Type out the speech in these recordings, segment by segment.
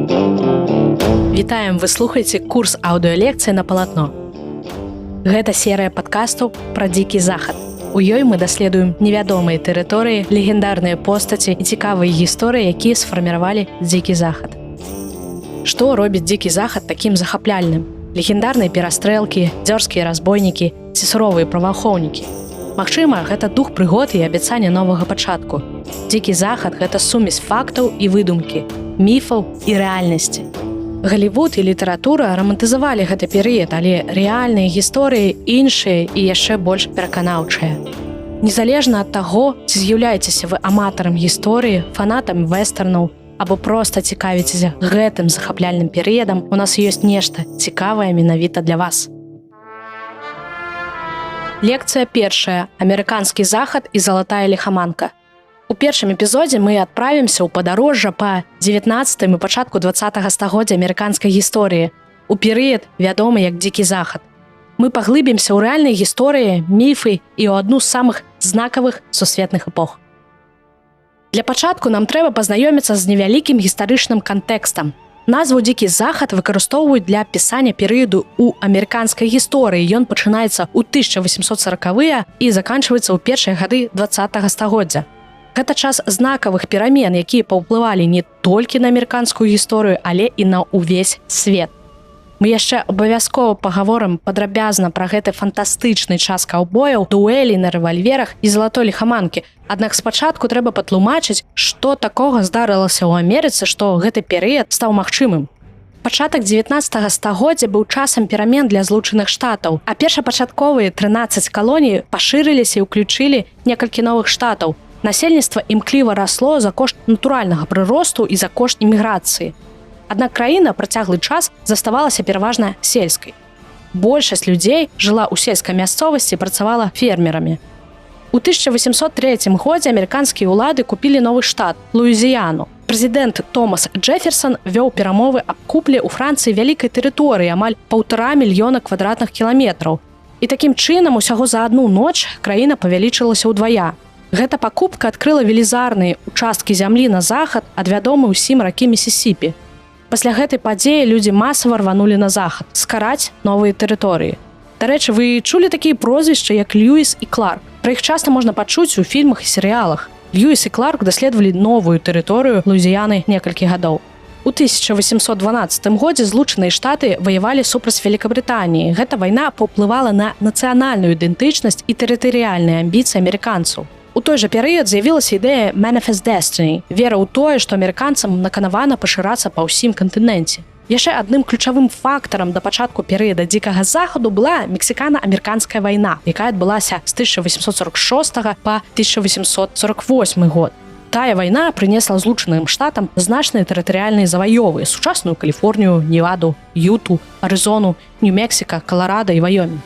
Вітаем, вы слухаеце курс аўдыёлекцыі на палатно. Гэта серыя падкастаў пра дзікі захад. У ёй мы даследуем невядомыя тэрыторыі, легендарныя постаці і цікавыя гісторыі, якія сфарміравалі дзікі захад. Што робіць дзікі захад такім захапляльным? Легендарныя перастрэлкі, дзёрзкія разбойнікі ці суровыя праваахоўнікі. Магчыма, гэта дух прыгод і абяцання новага пачатку. Дзікі захад – гэта сумесь фактаў і выдумкі, міфаў і рэальнасці. Галівуд і літаратура рамантызавалі гэты перыяд, але рэальныя гісторыі іншыя і яшчэ больш пераканаўчыя. Незалежна ад таго, ці з'яўляецеся вы аматарам гісторыі, фанатам вэстэрнаў або проста цікавіцеся гэтым захапляльным перыядам, у нас ёсць нешта цікавае менавіта для вас. Лекцыя першая. Амерыканскі захад і залатая ліхаманка. У першым эпізодзе мы адправімся ў падарожжа па 19 і пачатку 20-го стагоддзя амерыканскай гісторыі, у перыяд, вядомы як дзікі захад. Мы паглыбімся ў рэальныя гісторыі, міфы і ў адну з самых знакавых сусветных эпох. Для пачатку нам трэба пазнаёміцца з невялікім гістарычным кантэкстам. Назву «Дзікі захад» выкарыстоўваюць для апісання перыяду ў амерыканскай гісторыі. Ён пачынаецца ў 1840-е і заканчваецца ў першыя гады 20-го стагоддзя. Гэта час знакавых перамен, якія паўплывалі не толькі на амерыканскую гісторыю, але і на ўвесь свет. Мы яшчэ абавязкова пагаворым падрабязна пра гэты фантастычны час каўбояў, дуэлей на рэвальверах і залатой ліхаманкі. Аднак спачатку трэба патлумачыць, што такога здарылася ў Амерыцы, што гэты перыяд стаў магчымым. Пачатак 19-го стагоддзя быў часам перамен для Злучаных Штатаў, а першапачатковыя 13 калоній пашырыліся і ўключылі некалькі новых штатаў. Насельніцтва імкліва расло за кошт натуральнага прыросту і за кошт іміграцыі. Аднак краіна працяглы час заставалася пераважна сельскай. Большасць людзей жыла ў сельскай мясцовасці і працавала фермерамі. У 1803 годзе амерыканскія ўлады купілі новы штат – Луізіяну. Прэзідэнт Томас Джэферсон вёў перамовы аб куплі ў Францыі вялікай тэрыторыі, амаль 1,5 мільёна квадратных кіламетраў. І такім чынам усяго за адну ноч краіна павялічылася ўдвая. Гэта пакупка адкрыла велізарныя участкі зямлі на захад ад вядомай усім ракі Місісіпі. Пасля гэтай падзеі людзі масава рванулі на захад, скараць новыя тэрыторыі. Дарэчы, вы чулі такія прозвішчы, як Льюіс і Кларк. Пра іх часта можна пачуць у фільмах і серыялах. Льюіс і Кларк даследавалі новую тэрыторыю Луізіяны некалькі гадоў. У 1812 годзе Злучаныя Штаты ваявалі супраць Вялікабрытаніі. Гэта вайна паўплывала на нацыянальную ідэнтычнасць і тэрытарыяльныя амбіцыі амерыканцаў. У той жа перыяд з'явілася ідэя «Manifest Destiny» – вера ў тое, што амерыканцам наканавана пашырацца па ўсім кантыненце. Яшчэ адным ключавым фактарам да пачатку перыяда дзікага захаду была мексікана-амерыканская вайна, якая адбылася з 1846 па 1848 год. Тая вайна прынесла Злучаным Штатам значныя тэрытарыяльныя заваёвы – сучасную Каліфорнію, Неваду, Юту, Арызону, Нью-Мексіка, Каларада і Вайомінг.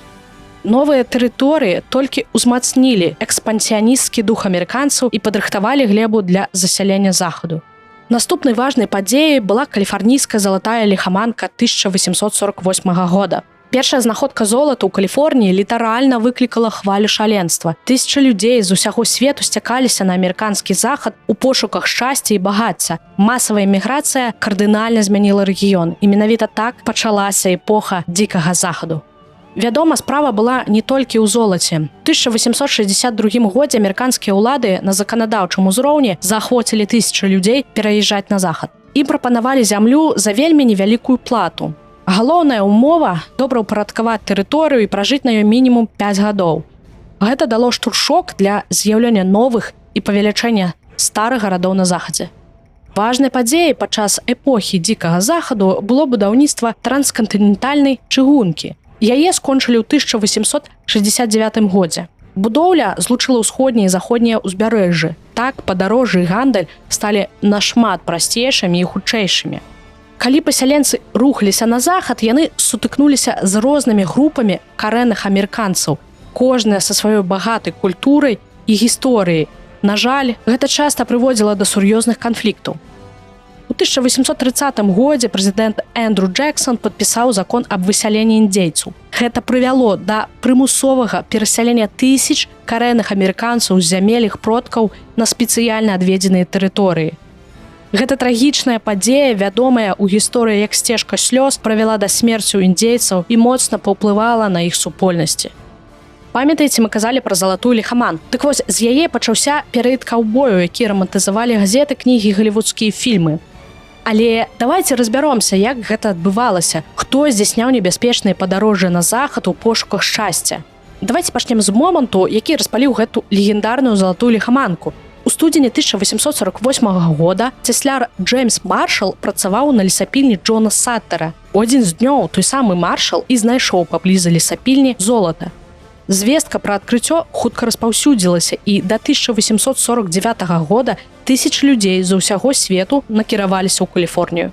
Новыя тэрыторыі толькі ўзмацнілі экспансіянісцкі дух амерыканцаў і падрыхтавалі глебу для засялення захаду. Наступнай важнай падзеяй была каліфарнійская залатая ліхаманка 1848 года. Першая знаходка золата ў Каліфорніі літаральна выклікала хвалю шаленства. Тысячы людзей з усяго свету сцякаліся на амерыканскі захад у пошуках шчасця і багацця. Масавая эміграцыя кардынальна змяніла рэгіён, і менавіта так пачалася эпоха дзікага захаду. Вядома, справа была не толькі ў золаце. У 1862 годзе амерыканскія ўлады на заканадаўчым узроўні заахвоцілі тысячы людзей пераязджаць на захад. Ім прапанавалі зямлю за вельмі невялікую плату. Галоўная ўмова – добраўпарадкаваць тэрыторыю і пражыць на ёй мінімум 5 гадоў. Гэта дало штуршок для з'яўлення новых і павелічэння старых гарадоў на захадзе. Важнай падзеяй падчас эпохі дзікага захаду было будаўніцтва транскантынентальнай чыгункі. Яе скончылі ў 1869 годзе. Будоўля злучыла ўсходняе і заходняе ўзбярэжжы. Так падарожжы і гандаль сталі нашмат прасцейшымі і хутчэйшымі. Калі пасяленцы рухаліся на захад, яны сутыкнуліся з рознымі групамі карэнных амерыканцаў, кожная са сваёй багатай культурай і гісторыяй. На жаль, гэта часта прыводзіла да сур'ёзных канфліктаў. У 1830 годзе прэзідэнт Эндру Джексон падпісаў закон аб высяленні індзейцаў. Гэта прывяло да прымусовага перасялення тысяч карэнных амерыканцаў з зямель іх продкаў на спецыяльна адведзеныя тэрыторыі. Гэта трагічная падзея, вядомая ў гісторыі як сцежка слёз, правяла да смерці індзейцаў і моцна паўплывала на іх супольнасці. Памятаеце, мы казалі пра залатую ліхаманку. Так вось, з яе пачаўся перыяд каўбою, які рамантызавалі газеты, кнігі, галівудскія фільмы. Але давайте разбяромся, як гэта адбывалася, хто здзяйсняў небяспечныя падарожжы на захад у пошуках шчасця. Давайте пачнем з моманту, які распаліў гэту легендарную залатую ліхаманку. У студзені 1848 года цесляр Джеймс Маршал працаваў на лесапільні Джона Саттера. У адзін з днёў той самы Маршал і знайшоў паблізу лесапільні золата. Звестка пра адкрыццё хутка распаўсюдзілася, і да 1849 года тысячы людзей з усяго свету накіраваліся ў Каліфорнію.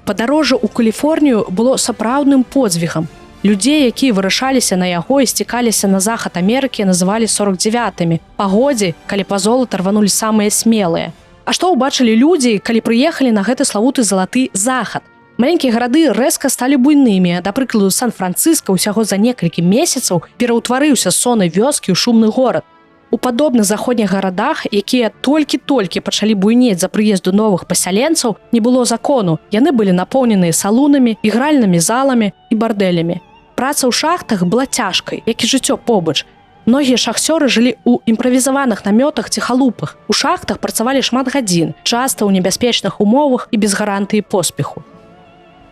Падарожжа ў Каліфорнію было сапраўдным подзвігам. Людзей, якія вырашаліся на яго і сцікаліся на захад Амерыкі, называлі 49-мі. Па годзе, калі па золата рванулі самыя смелыя. А што ўбачылі людзі, калі прыехалі на гэты славуты залаты захад? Маленькія гарады рэзка сталі буйнымі. Да прыкладу, Сан-Францыска ўсяго за некалькі месяцаў пераўтварыўся з соннай вёскі ў шумны горад. У падобных заходніх гарадах, якія толькі-толькі пачалі буйнець за прыезду новых пасяленцаў, не было закону. Яны былі напоўненыя салунамі, ігральнымі заламі і бардэлямі. Праца ў шахтах была цяжкай, як і жыццё побач. Многія шахцёры жылі ў імправізаваных намётах ці халупах. У шахтах працавалі шмат гадзін, часта ў небяспечных умовах і без гарантыі поспеху.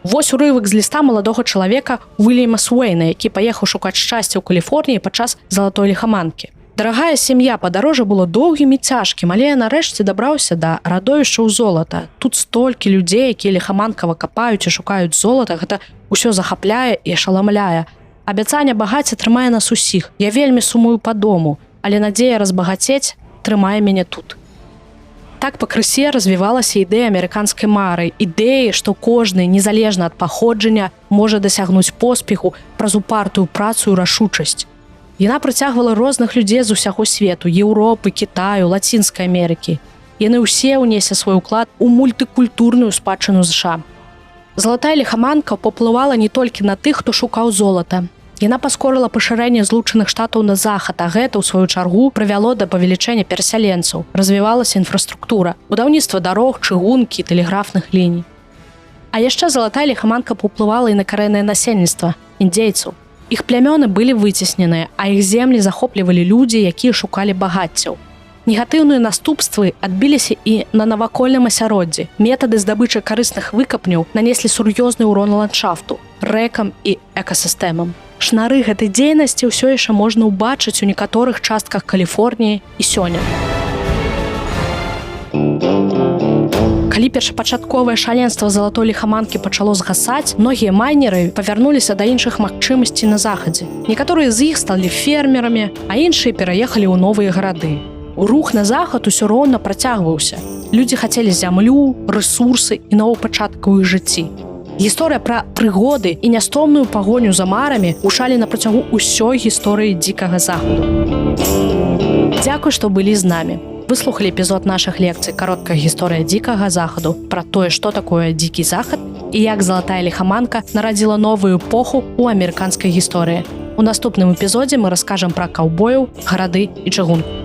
Вось урывак з ліста маладога чалавека Уильяма Суэйна, які паехаў шукаць шчасце ў Каліфорніі падчас залатой ліхаманкі. Дарагая сям'я, падарожжа было доўгім і цяжкім, але нарэшце дабраўся да радовішчаў золата. Тут столькі людзей, якія ліхаманкава капаюць і шукаюць золата, гэта ўсё захапляе і ашаламляе. Абяцанне багацця трымае нас усіх. Я вельмі сумую па дому, але надзея разбагацець трымае мяне тут. Так пакрысе развівалася ідэя амерыканскай мары, ідэі, што кожны, незалежна ад паходжання, можа дасягнуць поспеху праз упартую працу і рашучасць. Яна прыцягвала розных людзей з усяго свету, Еўропы, Кітаю, Лацінскай Амерыкі. Яны ўсе ўнеслі свой уклад у мультыкультурную спадчыну США. Залатая ліхаманка паўплывала не толькі на тых, хто шукаў золата. Яна паскорыла пашырэнне Злучаных Штатаў на захад, а гэта, ў сваю чаргу, прывяло да павелічэння перасяленцаў. Развівалася інфраструктура, будаўніцтва дарог, чыгункі, тэлеграфных ліній. А яшчэ залатая ліхаманка паўплывала і на карэннае насельніцтва, індзейцаў. Іх плямёны былі выцесненыя, а іх землі захоплівалі людзі, якія шукалі багаццяў. Негатыўныя наступствы адбіліся і на навакольным асяроддзі. Метады здабычы карысных выкапняў нанеслі сур'ёзны ўрон ландшафту, рэкам і экасістэмам. Шнары гэтай дзейнасці ўсё яшчэ можна ўбачыць у некаторых частках Каліфорніі і сёння. Калі першапачатковае шаленства залатой ліхаманкі пачало згасаць, многія майнеры павярнуліся да іншых магчымасцей на захадзе. Некаторыя з іх сталі фермерамі, а іншыя пераехалі ў новыя гарады. Рух на захад усё роўна працягваўся. Людзі хацелі зямлю, рэсурсы і новы пачатак у іх жыцці. Гісторыя пра прыгоды і нястомную пагоню за марамі гучалі на працягу ўсёй гісторыі дзікага захаду. Дзякуй, што былі з намі. Выслухалі эпізод нашых лекцый «Кароткая гісторыя дзікага захаду» пра тое, што такое дзікі захад і як залатая ліхаманка нарадзіла новую эпоху ў амерыканскай гісторыі. У наступным эпізодзе мы раскажам пра каўбояў, гарады і чыгунку.